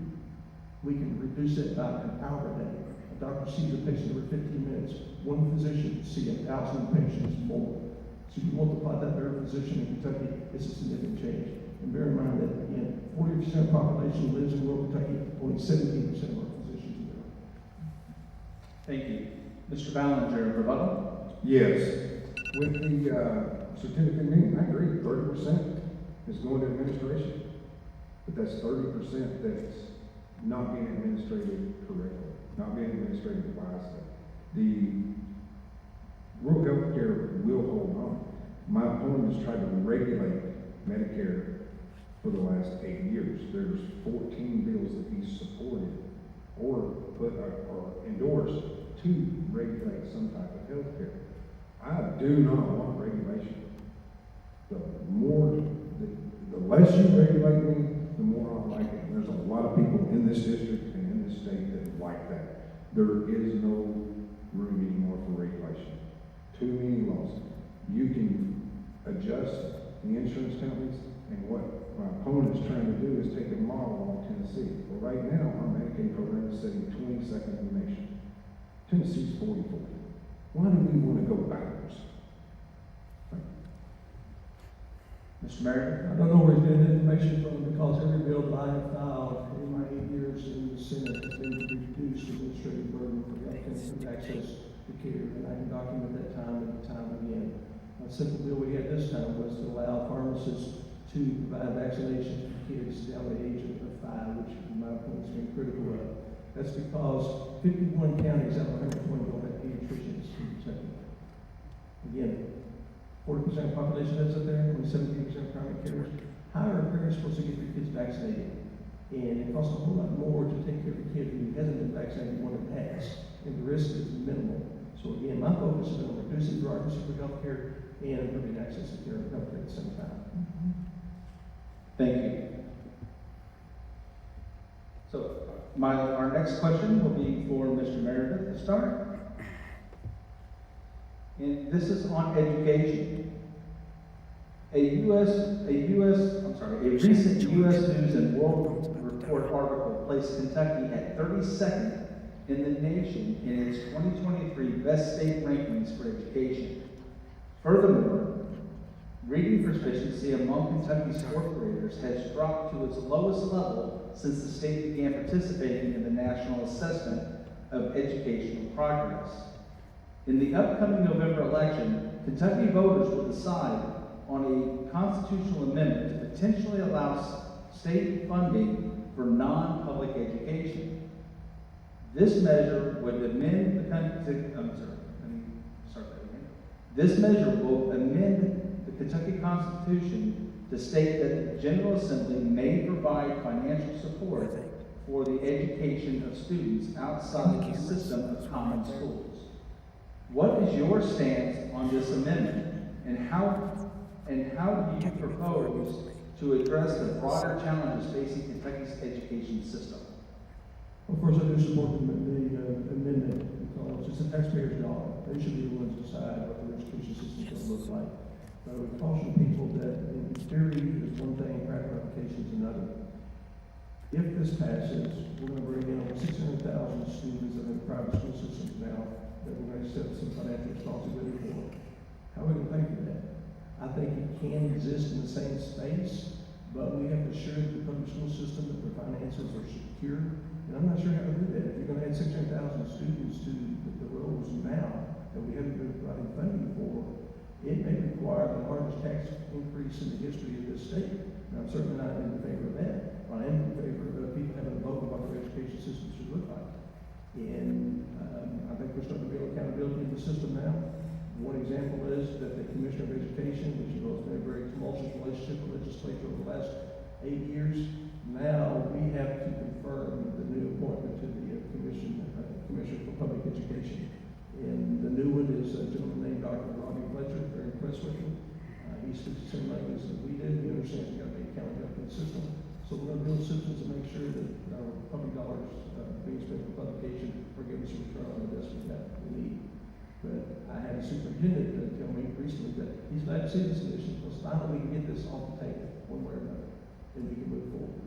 we can reduce it by an hour a day. A doctor sees a patient every 15 minutes. One physician sees 1,000 patients more. So you multiply that per physician in Kentucky, it's a significant change. And bear in mind that, again, 40% of the population lives in rural Kentucky, only 17% of our physicians are there. Thank you. Mr. Ballinger, rebuttal? Yes, with the certificate meeting, I agree, 30% is going to administration. But that's 30% that's not being administrated correctly, not being administrated wisely. The rural health care will hold on. My opponent has tried to regulate Medicare for the last 8 years. There's 14 bills that he's supported or put or endorsed to regulate some type of health care. I do not want regulation. The less you regulate me, the more I like it. And there's a lot of people in this district and in this state that like that. There is no room anymore for regulation. Too many laws. You can adjust the insurance companies, and what my opponent is trying to do is take a model off Tennessee. Well, right now, our Medicaid program is sitting 22nd in the nation. Tennessee's 44. Why do we want to go backwards? Mr. Meredith? I don't know where he's getting the information from, because every bill that I have filed in my 8 years in the Senate has been to reduce the administrative burden for health access to care, and I can document that time and time again. A simple bill we had this time was to allow pharmacists to provide vaccinations for kids down to the age of 5, which my opponent's been critical of. That's because 51 counties out of 120 don't have pediatricians in Kentucky. Again, 40% of the population lives up there, only 17% of primary carers. How are parents supposed to get their kids vaccinated? And it costs a whole lot more to take care of a kid who hasn't been vaccinated than one that has, and the risk is minimal. So again, my focus has been on reducing bureaucracy for healthcare and improving access to care and healthcare at the same time. Thank you. So, our next question will be for Mr. Meredith to start. And this is on education. A recent U.S. News and World Report article placed Kentucky at 32nd in the nation in its 2023 Best State Rankings for Education. Furthermore, reading proficiency among Kentucky's 4th graders has dropped to its lowest level since the state began participating in the National Assessment of Educational Progress. In the upcoming November election, Kentucky voters will decide on a constitutional amendment to potentially allow state funding for non-public education. This measure would amend the This measure will amend the Kentucky Constitution to state that the General Assembly may provide financial support for the education of students outside the system of common schools. What is your stance on this amendment, and how do you propose to address the broader challenges facing Kentucky's education system? Of course, I do support the amendment, because it's the taxpayers' dollar. They should be the ones to decide what their education system is going to look like. But I would caution people that in theory is one thing, practical application is another. If this passes, we're going to bring in over 600,000 students that are in private school systems now that we're going to accept some financial responsibility for. How are we going to pay for that? I think it can exist in the same space, but we have to assure the public school system that their finances are secure. And I'm not sure how to do that. If you're going to add 600,000 students to the roles now that we haven't been providing funding for, it may require the largest tax increase in the history of this state. And I'm certainly not in favor of that. But I am in favor of people having a vote about what their education system should look like. And I think we're starting to build accountability in the system now. One example is that the Commissioner of Education, which you know has been a very tumultuous relationship with the legislature over the last 8 years, now we have to confirm the new appointment to the Commissioner for Public Education. And the new one is a gentleman named Dr. Robbie Fletcher, very impressed with him. He speaks the same language that we did. He understands we've got to make accountability in the system. So we're going to build systems to make sure that our public dollars being spent for publication are giving us a return on the investment that we need. But I had a superintendent tell me recently that he's glad to see this initiative because finally we can get this off the table one way or another, and we can move forward.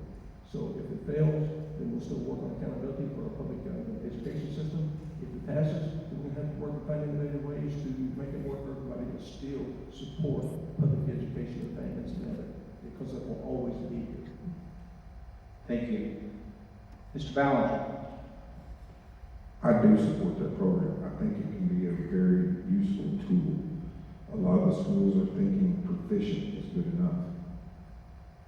So if it fails, then we'll still work on accountability for our public education system. If it passes, then we're going to have to work to find innovative ways to make it work for everybody to still support public education advance together, because it will always be here. Thank you. Mr. Ballinger. I do support that program. I think it can be a very useful tool. A lot of the schools are thinking proficient is good enough.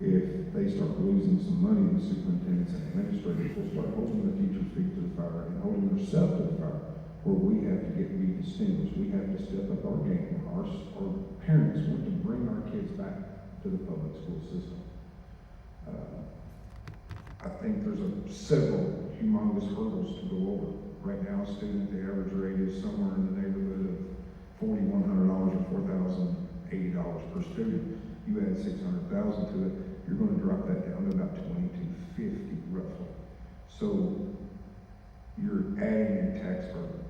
If they start losing some money, the superintendents and administrators will start holding the teachers' feet to the fire and holding themselves to the fire, where we have to be distinguished. We have to step up our game. Our parents want to bring our kids back to the public school system. I think there's several humongous hurdles to go over. Right now, a student, the average rate is somewhere in the neighborhood of $4,100 or $4,080 per student. You add $600,000 to it, you're going to drop that down to about $2,250 roughly. So you're adding a tax burden.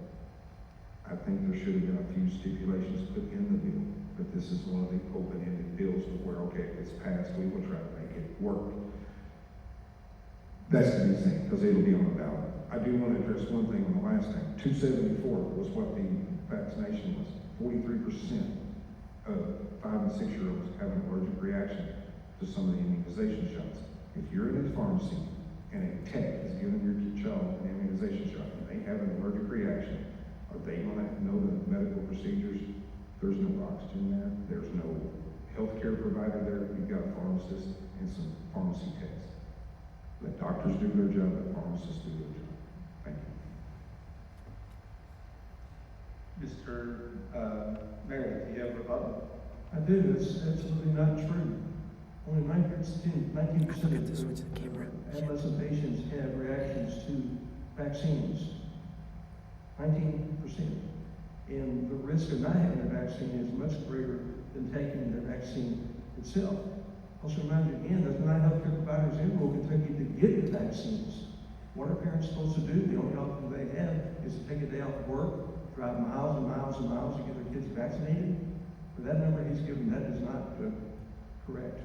I think there should have been a few stipulations put in the bill, but this is one of the open-ended bills where, okay, if it's passed, we will try to make it work. That's to be seen, because it'll be on the ballot. I do want to address one thing on the last thing. 274 was what the vaccination was. 43% of 5 and 6-year-olds have an allergic reaction to some of the immunization shots. If you're in a pharmacy and a tech is giving your child an immunization shot and they have an allergic reaction, are they going to know the medical procedures? There's no oxygen there. There's no healthcare provider there. You've got a pharmacist and some pharmacy techs. Let doctors do their job, let pharmacists do their job. Thank you. Mr. Meredith, do you have a rebuttal? I do. It's absolutely not true. Only 19% of adolescent patients have reactions to vaccines. 19%. And the risk of not having a vaccine is much greater than taking the vaccine itself. Also remind you again, there's not healthcare providers in rural Kentucky to get the vaccines. What are parents supposed to do? The only option they have is to take a day off of work, drive miles and miles and miles to get their kids vaccinated. But that number he's given, that is not correct.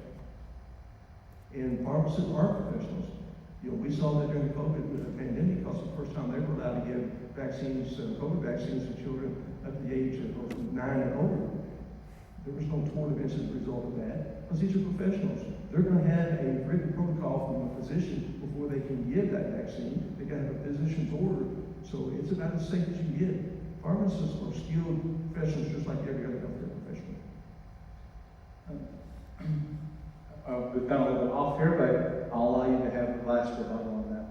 And pharmacists are professionals. You know, we saw that during the COVID pandemic, because the first time they were allowed to give vaccines, COVID vaccines to children up to the age of 9 and older. There was no tort events as a result of that, because these are professionals. They're going to have a written protocol from a physician before they can give that vaccine. They got to have a physician's order. So it's about as safe as you can get. Pharmacists are skilled professionals just like every other healthcare professional. We've gone a little bit off here, but I'll allow you to have the last rebuttal on that.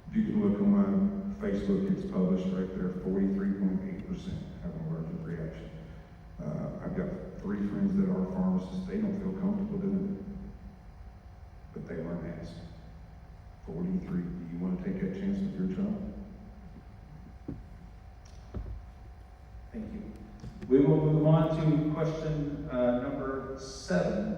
If you can look on my Facebook, it's published right there, 43.8% have an allergic reaction. I've got 3 friends that are pharmacists. They don't feel comfortable doing it, but they learn to ask. 43. Do you want to take that chance with your child? Thank you. We will move on to question number 7.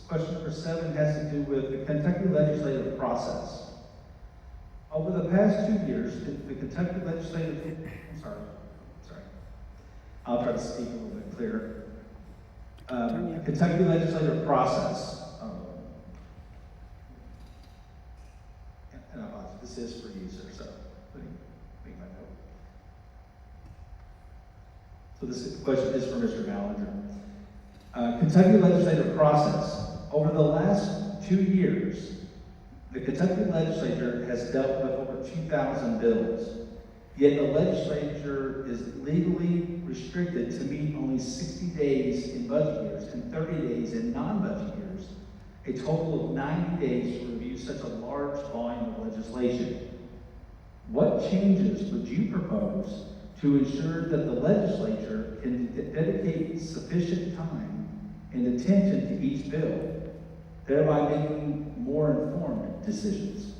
Question number 7 has to do with the Kentucky legislative process. Over the past 2 years, the Kentucky legislative, I'll try to speak a little bit clearer. Kentucky legislative process, and this is for you, sir, so let me make my note. So this question is for Mr. Ballinger. Kentucky legislative process. Over the last 2 years, the Kentucky legislature has dealt with over 2,000 bills, yet the legislature is legally restricted to meet only 60 days in budget years and 30 days in non-budget years, a total of 90 days to review such a large volume of legislation. What changes would you propose to ensure that the legislature can dedicate sufficient time and attention to each bill, thereby making more informed decisions?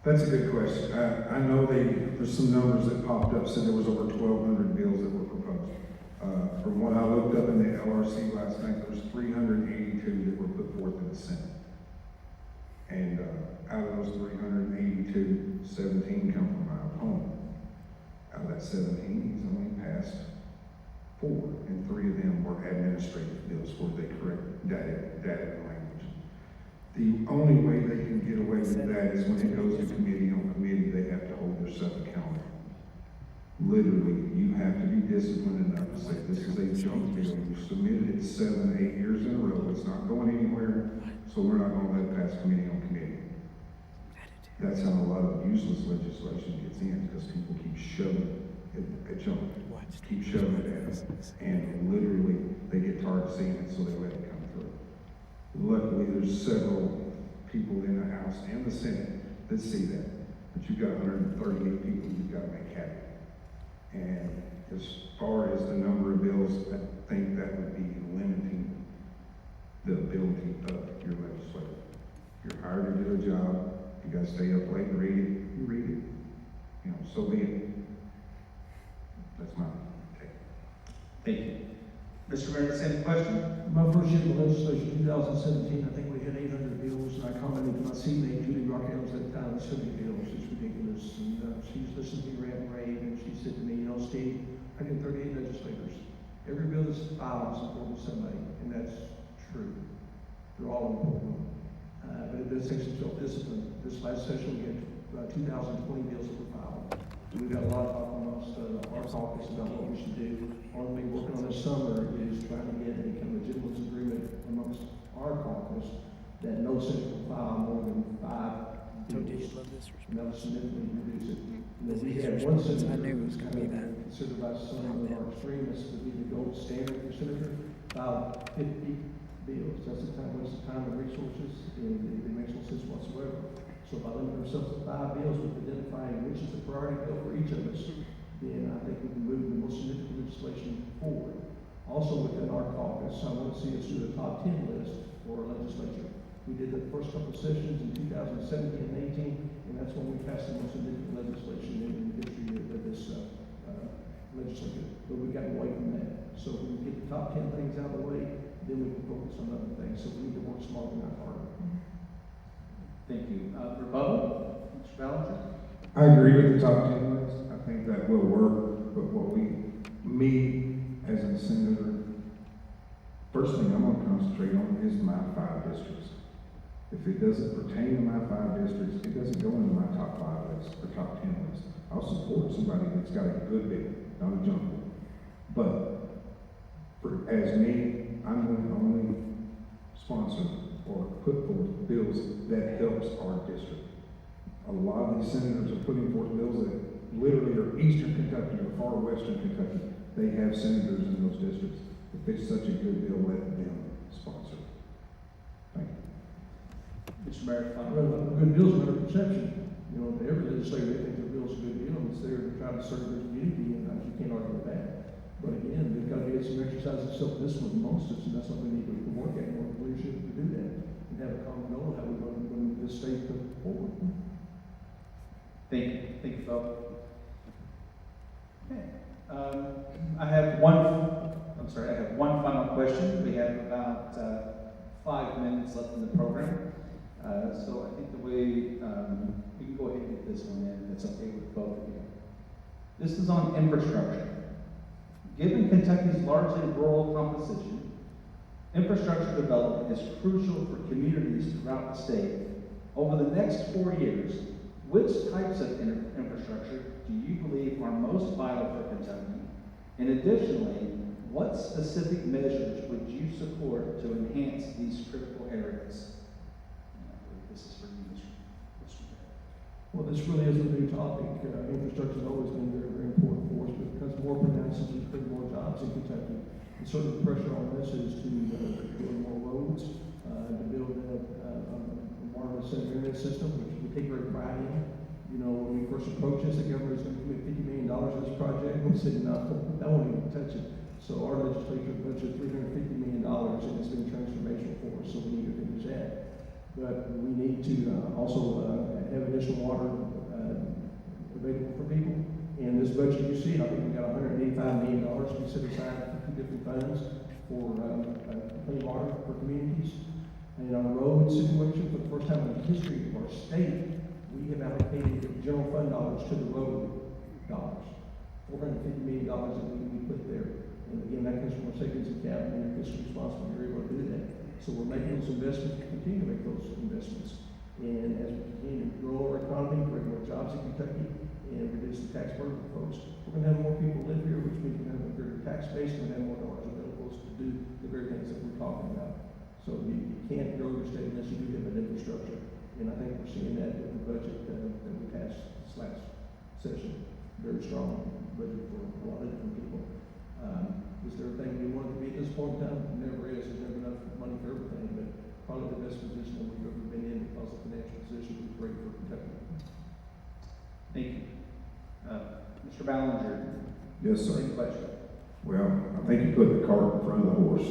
That's a good question. I know there's some numbers that popped up, said there was over 1,200 bills that were proposed. From what I looked up in the LRC last night, there was 382 that were put forth in the Senate. And out of those 382, 17 come from my opponent. Out of that 17, he's only passed 4, and 3 of them were administrative bills where they correct data and language. The only way they can get away with that is when it goes to committee. On committee, they have to hold themselves accountable. Literally, you have to be disciplined enough to say, this is a junk bill. You submitted it 7, 8 years in a row. It's not going anywhere, so we're not going to let it pass committee on committee. That's how a lot of useless legislation gets in, because people keep shoving it, junk, keep shoving it at us. And literally, they get tired of seeing it, so they let it come through. Luckily, there's several people in the House and the Senate that see that. But you've got 138 people you've got to make happy. And as far as the number of bills, I think that would be limiting the ability of your legislature. You're hired to do a job, you gotta stay up late and read it, you read it. You know, so be it. That's my take. Thank you. Mr. Meredith, same question? My first year in the legislature, 2017, I think we had 800 bills, and I commented to my seatmate, Judy Rockels, at the time, so many bills, it's ridiculous. And she's listened to me rant and rave, and she said to me, you know, Steve, I get 38 legislators. Every bill that's filed is important to somebody, and that's true. They're all important. But it does take some self-discipline. This last session, we had 2,020 bills that were filed. We've got a lot of talk amongst our caucus about what we should do. One thing we're working on this summer is trying to get a kind of a gentleman's agreement amongst our caucus that no senator will file more than 5 bills. And that will significantly reduce it. And then we had one senator I knew it was gonna be that. considered by some of our extremists to be the gold standard for senator, filed 50 bills. That's a time, waste of time and resources, and it makes no sense whatsoever. So by limiting ourselves to 5 bills, with identifying which is the priority bill for each of us, then I think we can move the most significant legislation forward. Also within our caucus, I want to see us do the top 10 list for our legislature. We did the first couple of sessions in 2017 and 18, and that's when we passed the most significant legislation in the history of this legislature. But we've gotten away from that. So when we get the top 10 things out of the way, then we can focus on other things. So we need to work smarter, not harder. Thank you. Rebuttal, Mr. Ballinger? I agree with the top 10 list. I think that will work, but me as a senator, first thing I'm going to concentrate on is my 5 districts. If it doesn't pertain to my 5 districts, it doesn't go into my top 5 list or top 10 list. I'll support somebody that's got a good bill, not a junk bill. But as me, I'm going to only sponsor or put forth bills that helps our district. A lot of these senators are putting forth bills that literally are Eastern Kentucky or far Western Kentucky. They have senators in those districts. If it's such a good bill, let them sponsor. Thank you. Mr. Meredith, Well, a good bill's a matter of perception. You know, every legislator, they think their bill's a good deal, and it's there to try to serve their community, and you can't argue with that. But again, we've got to get some exercise of self-discipline amongst us, and that's something we need to work at in our leadership to do that, and have a common goal of how we want to move this state forward. thank you. Thank you, both. Okay. I have one final question. We have about 5 minutes left in the program. So I think the way, we can go ahead and get this one in, if it's okay with both of you. This is on infrastructure. Given Kentucky's largely rural composition, infrastructure development is crucial for communities throughout the state. Over the next 4 years, which types of infrastructure do you believe are most vital for Kentucky? And additionally, what specific measures would you support to enhance these critical areas? And I believe this is for you, Mr. Well, this really is a new topic. Infrastructure has always been very, very important for us, but because more pronounced as we create more jobs in Kentucky. And sort of the pressure on us is to build more roads, to build a marvelous Senator Meredith system, which take great pride in. You know, when we first approached this, the government was going to commit $50 million to this project. We said, no, I won't even touch it. So our legislature budgeted $350 million, and it's been transformational for us, so we need to finish that. But we need to also have additional water available for people. In this budget you see, I think we got $185 million we set aside for 2 different funds for clean water for communities. And on the road situation, for the first time in the history of our state, we have allocated general fund dollars to the road dollars. $450 million that we put there. And again, that comes from our savings account, and you're fiscally responsible, you're able to do that. So we're making those investments, we continue to make those investments. And as we continue to grow our economy, create more jobs in Kentucky, and reduce the tax burden for folks, we're gonna have more people live here, which means we're gonna have a greater tax base, and we're gonna have more dollars available to do the very things that we're talking about. So you can't grow your state unless you do have an infrastructure. And I think we're seeing that with the budget that we passed this last session. Very strong budget for a lot of different people. Is there everything we want it to be at this point in time? It never is. There's never enough money for everything, but probably the best position that we've ever been in because the financial position is great for Kentucky. Thank you. Mr. Ballinger. Yes, sir. Same question. Well, I think you put the cart in front of the horse.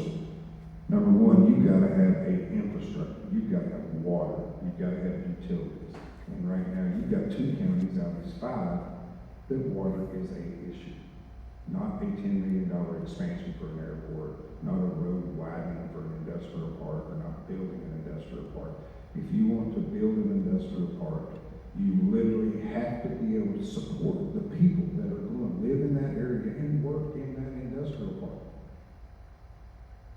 Number one, you've got to have a infrastructure. You've got to have water. You've got to have utilities. And right now, you've got 2 counties out of these 5 that water is a issue. Not a $10 million expansion for an airport, not a road widening for an industrial park, or not building an industrial park. If you want to build an industrial park, you literally have to be able to support the people that are going to live in that area and work in that industrial park.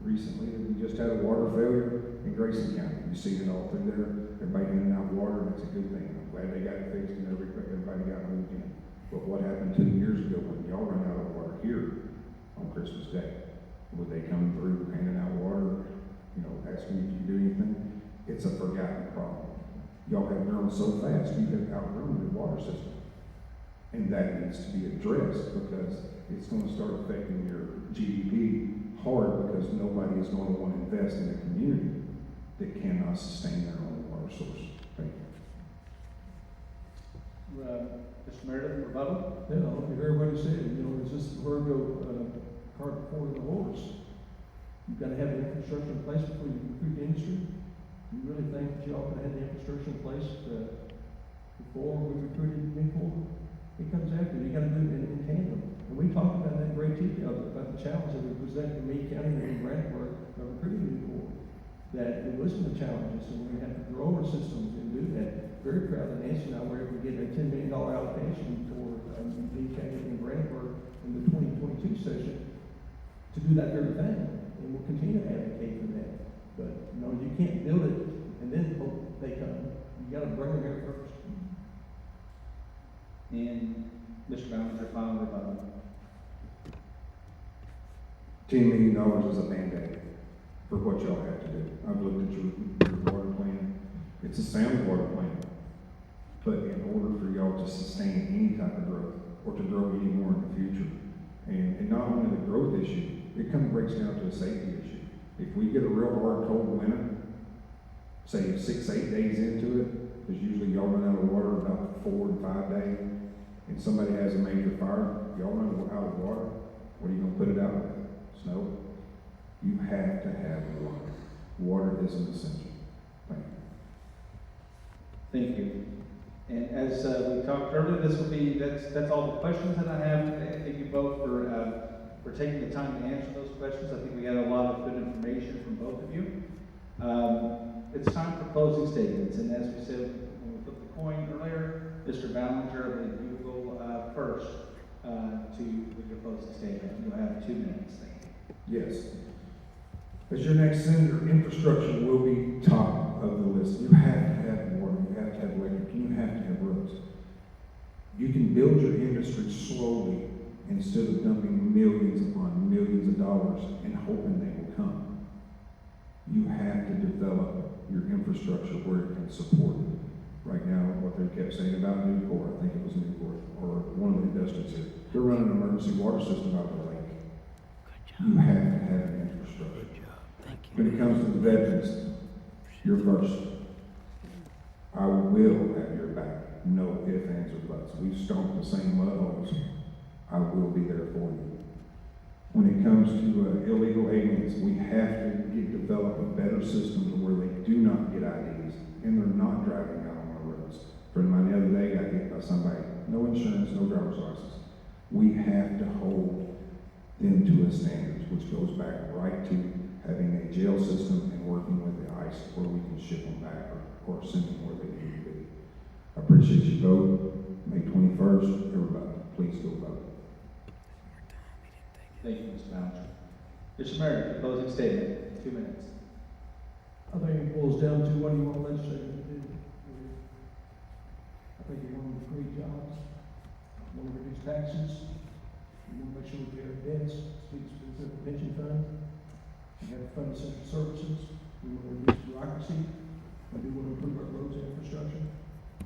Recently, we just had a water failure in Grayson County. You see it all through there. Everybody in and out water, and it's a good thing. I'm glad they got it fixed and everybody got moved in. But what happened 2 years ago when y'all ran out of water here on Christmas Day? Would they come through handing out water, asking if you do anything? It's a forgotten problem. Y'all have grown so fast, you have outgrown your water system. And that needs to be addressed because it's going to start affecting your GDP hard because nobody is going to want to invest in a community that cannot sustain their own water source. Thank you. Mr. Meredith, rebuttal? Yeah, I hope you heard what he said. It's just the proverbial cart before the horse. You've got to have the infrastructure in place before you can recruit the industry. You really think that y'all could have the infrastructure in place before we recruited people? It comes after. You got to do it in tandem. And we talked about that in great detail about the challenge that we presented to Meade County and Brandenburg of recruiting people. That it wasn't the challenges, and we have to grow our systems and do that. Very proud that Nancy and I were able to get a $10 million allocation for Meade County and Brandenburg in the 2022 session to do that very thing. And we'll continue to advocate for that. But you can't build it and then hope they come. You got to bring them here first. And Mr. Ballinger, final rebuttal. $10 million is a Band-Aid for what y'all have to do. I've looked at your water plan. It's a sound water plan. But in order for y'all to sustain any type of growth or to grow any more in the future, and not only the growth issue, it kind of breaks down to a safety issue. If we get a real hard cold winter, say 6-8 days into it, because usually y'all run out of water about 4 and 5 days, and somebody has a major fire, y'all run out of water, what are you going to put it out with? Snow? You have to have water. Water is an essential. Thank you. Thank you. And as we talked earlier, that's all the questions that I have today. Thank you both for taking the time to answer those questions. I think we had a lot of good information from both of you. It's time for closing statements, and as we said when we flipped the coin earlier, Mr. Ballinger, I believe you will go first with your closing statement. You'll have 2 minutes. Thank you. Yes. As your next senator, infrastructure will be top of the list. You have to have water, you have to have electric, you have to have roads. You can build your industry slowly instead of dumping millions upon millions of dollars and hoping they will come. You have to develop your infrastructure where it can support it. Right now, what they kept saying about Newport, I think it was Newport, or one of the industries here, they're running an emergency water system out of the lake. You have to have an infrastructure. When it comes to the veterans, you're first. I will have your no ifs, ands, or buts. We've stomped the same mud holes. I will be there for you. When it comes to illegal aliens, we have to develop a better system to where they do not get IDs and they're not driving out on our roads. A friend of mine the other day got hit by somebody, no insurance, no driver's license. We have to hold them to a standard, which goes back right to having a jail system and working with the ICE where we can ship them back or send them where they need to be. I appreciate your vote. May 21st, everybody, please go vote. Thank you, Mr. Ballinger. Mr. Meredith, closing statement, 2 minutes. I think it boils down to what do you want legislators to do? I think you want them to create jobs, you want to reduce taxes, you want to make sure we pay our debts, speak to the pension fund, we have to fund essential services, we want to reduce bureaucracy, we do want to improve our roads and infrastructure,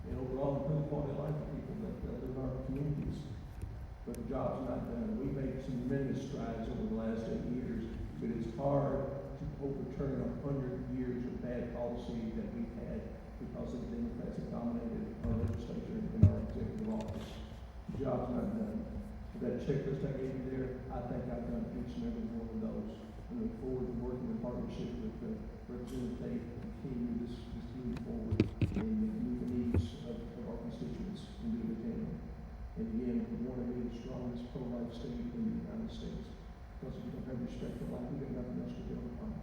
and overall improve the quality of life of people that live in our communities. But the job's not done. We've made some tremendous strides over the last 8 years, but it's hard to overturn 100 years of bad policy that we've had because of the Democrats that dominated our legislature and our executive office. The job's not done. That checklist I gave you there, I think I've done each and every one of those. I look forward to working in partnership with Representative Tate and continue this move forward and meet the needs of our constituents and do the thing. And again, we want to be the strongest pro-life state in the United States. Because if we don't have respect for life, we've got nothing else to build upon.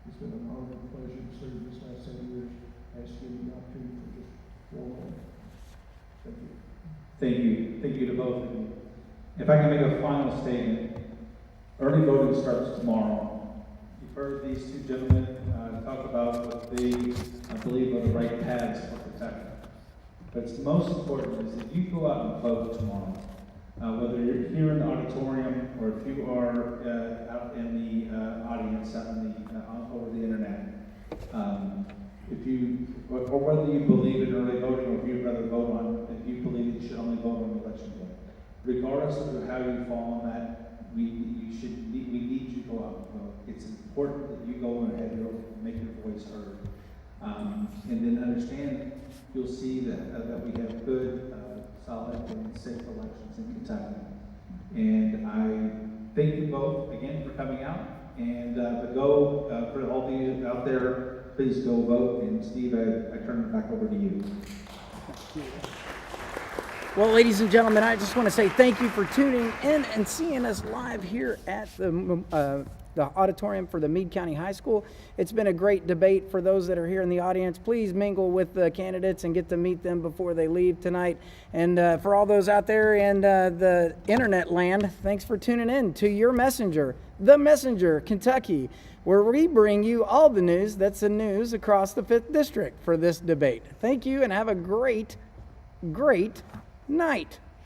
It's been an honor and pleasure to serve this last 7 years. As given the opportunity for just 4 more. Thank you. Thank you. Thank you to both of you. If I can make a final statement, early voting starts tomorrow. You've heard these two gentlemen talk about what they believe are the right paths for protection. But it's most important is that you go out and vote tomorrow. Whether you're here in the auditorium or if you are out in the audience, out in the, over the internet. Or whether you believe in early voting or if you'd rather vote on, if you believe that you should only vote on election day. Regardless of how you fall on that, we need you to go out and vote. It's important that you go and make your voice heard. And then understand, you'll see that we have good, solid, and safe elections in Kentucky. And I thank you both again for coming out. And for all of you out there, please go vote. And Steve, I turn it back over to you. Well, ladies and gentlemen, I just want to say thank you for tuning in and seeing us live here at the auditorium for the Meade County High School. It's been a great debate for those that are here in the audience. Please mingle with the candidates and get to meet them before they leave tonight. And for all those out there in the internet land, thanks for tuning in to your messenger, The Messenger, Kentucky, where we bring you all the news that's the news across the 5th District for this debate. Thank you and have a great night.